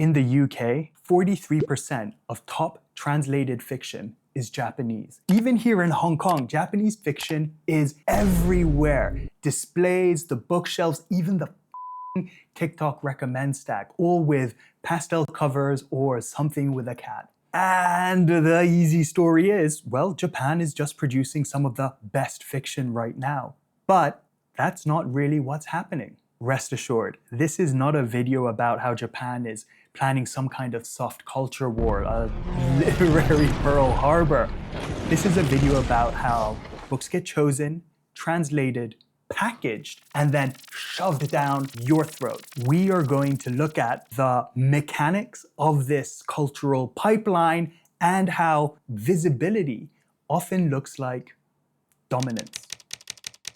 In the UK, 43% of top translated fiction is Japanese. Even here in Hong Kong, Japanese fiction is everywhere. Displays, the bookshelves, even the TikTok recommend stack, all with pastel covers or something with a cat. And the easy story is, well, Japan is just producing some of the best fiction right now. But that's not really what's happening. Rest assured, this is not a video about how Japan is planning some kind of soft culture war, a literary Pearl Harbor. This is a video about how books get chosen, translated, packaged, and then shoved down your throat. We are going to look at the mechanics of this cultural pipeline and how visibility often looks like dominance.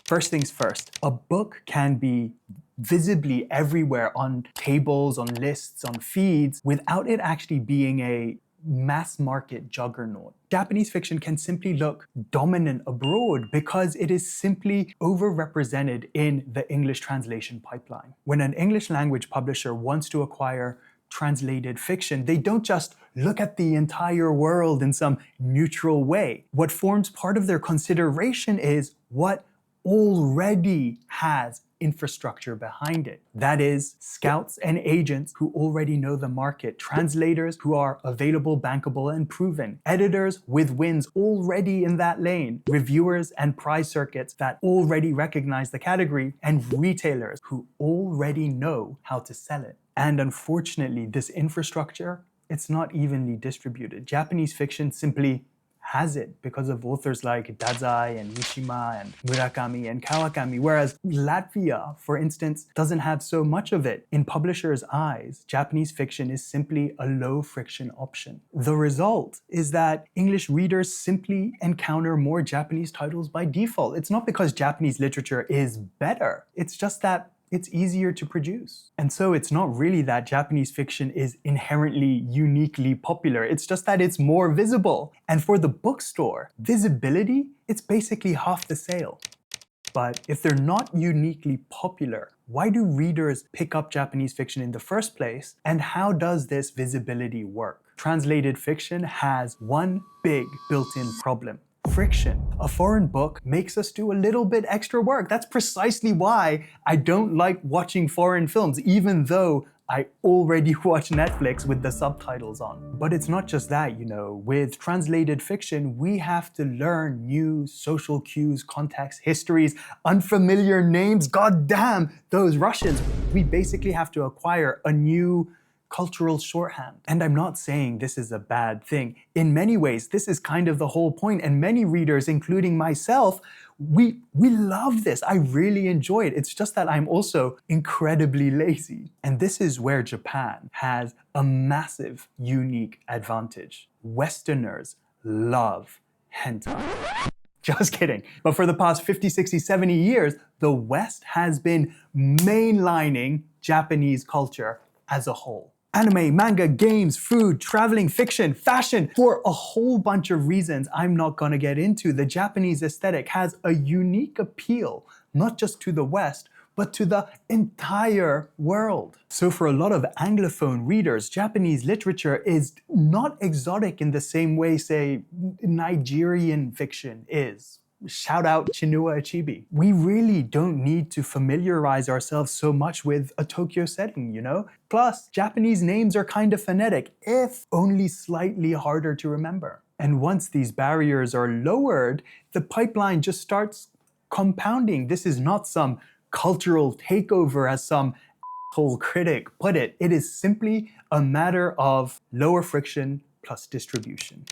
First things first, a book can be visibly everywhere on tables, on lists, on feeds, without it actually being a mass market juggernaut. Japanese fiction can simply look dominant abroad because it is simply overrepresented in the English translation pipeline. When an English language publisher wants to acquire translated fiction, they don't just look at the entire world in some neutral way. What forms part of their consideration is what already has infrastructure behind it. That is, scouts and agents who already know the market, translators who are available, bankable, and proven, editors with wins already in that lane, reviewers and prize circuits that already recognize the category, and retailers who already know how to sell it. And unfortunately, this infrastructure, it's not evenly distributed. Japanese fiction simply has it because of authors like Dazai and Mishima and Murakami and Kawakami, whereas Latvia, for instance, doesn't have so much of it. In publishers' eyes, Japanese fiction is simply a low-friction option. The result is that English readers simply encounter more Japanese titles by default. It's not because Japanese literature is better, it's just that it's easier to produce. And so it's not really that Japanese fiction is inherently uniquely popular, it's just that it's more visible. And for the bookstore, visibility, it's basically half the sale. But if they're not uniquely popular, why do readers pick up Japanese fiction in the first place? And how does this visibility work? Translated fiction has one big built-in problem. Friction. A foreign book makes us do a little bit extra work. That's precisely why I don't like watching foreign films, even though I already watch Netflix with the subtitles on. But it's not just that, you know. With translated fiction, we have to learn new social cues, contexts, histories, unfamiliar names. God damn, those Russians. We basically have to acquire a new cultural shorthand. And I'm not saying this is a bad thing. In many ways, this is kind of the whole point, and many readers, including myself, we love this. I really enjoy it. It's just that I'm also incredibly lazy. And this is where Japan has a massive, unique advantage. Westerners love hentai. Just kidding. But for the past 50, 60, 70 years, the West has been mainlining Japanese culture as a whole. Anime, manga, games, food, traveling, fiction, fashion, for a whole bunch of reasons I'm not gonna get into, the Japanese aesthetic has a unique appeal, not just to the West, but to the entire world. So for a lot of Anglophone readers, Japanese literature is not exotic in the same way, say, Nigerian fiction is. Shout out Chinua Achebe. We really don't need to familiarize ourselves so much with a Tokyo setting, you know? Plus, Japanese names are kind of phonetic, if only slightly harder to remember. And once these barriers are lowered, the pipeline just starts compounding. This is not some cultural takeover, as some asshole critic put it. It is simply a matter of lower friction plus distribution.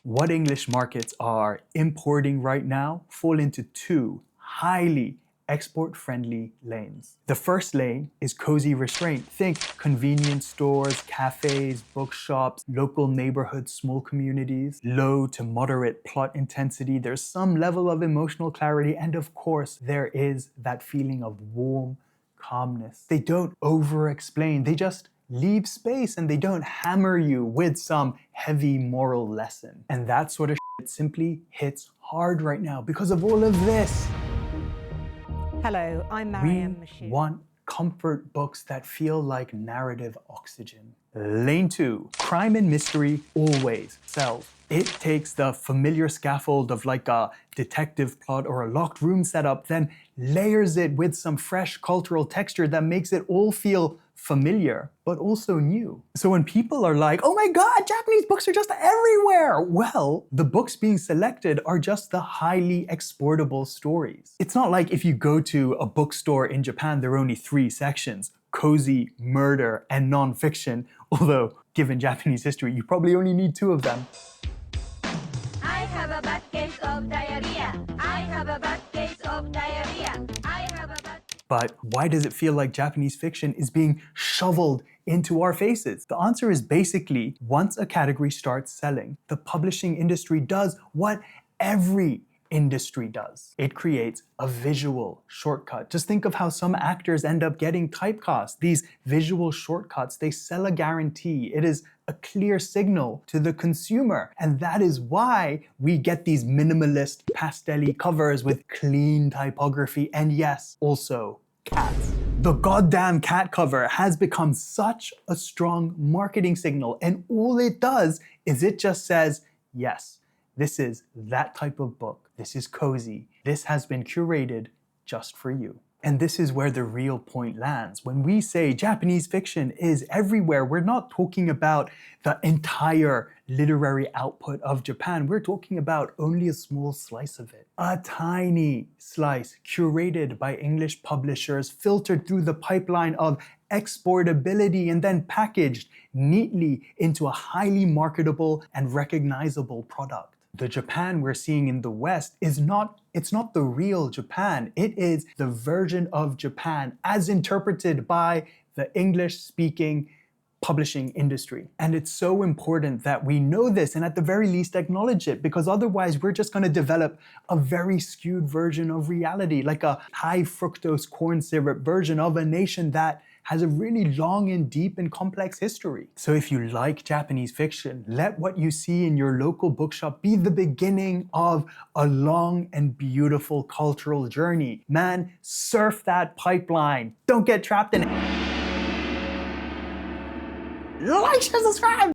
What English markets are importing right now fall into two highly export-friendly lanes. The first lane is cozy restraint. Think convenience stores, cafes, bookshops, local neighborhoods, small communities, low to moderate plot intensity. There's some level of emotional clarity, and of course, there is that feeling of warm calmness. They don't over-explain, they just leave space, and they don't hammer you with some heavy moral lesson. And that sort of shit simply hits hard right now because of all of this. Hello, I'm Mariam Mashir. We want comfort books that feel like narrative oxygen. Lane 2, crime and mystery always sells. It takes the familiar scaffold of like a detective plot or a locked room setup, then layers it with some fresh cultural texture that makes it all feel familiar, but also new. So when people are like, oh my god, Japanese books are just everywhere, well, the books being selected are just the highly exportable stories. It's not like if you go to a bookstore in Japan, there are only 3 sections: cozy, murder, and non-fiction, although given Japanese history, you probably only need 2 of them. I have a bad case of diarrhea. I have a bad case of diarrhea. I have a bad... But why does it feel like Japanese fiction is being shoveled into our faces? The answer is basically, once a category starts selling, the publishing industry does what every industry does. It creates a visual shortcut. Just think of how some actors end up getting typecast. These visual shortcuts, they sell a guarantee. It is a clear signal to the consumer. And that is why we get these minimalist pastel-y covers with clean typography and yes, also cats. The goddamn cat cover has become such a strong marketing signal, and all it does is it just says, yes, this is that type of book. This is cozy. This has been curated just for you. And this is where the real point lands. When we say Japanese fiction is everywhere, we're not talking about the entire literary output of Japan. We're talking about only a small slice of it. A tiny slice curated by English publishers, filtered through the pipeline of exportability and then packaged neatly into a highly marketable and recognizable product. The Japan we're seeing in the West it's not the real Japan. It is the version of Japan as interpreted by the English-speaking publishing industry. And it's so important that we know this and at the very least acknowledge it, because otherwise we're just going to develop a very skewed version of reality, like a high fructose corn syrup version of a nation that has a really long and deep and complex history. So if you like Japanese fiction, let what you see in your local bookshop be the beginning of a long and beautiful cultural journey. Man, surf that pipeline. Don't get trapped in it. Like, share, subscribe!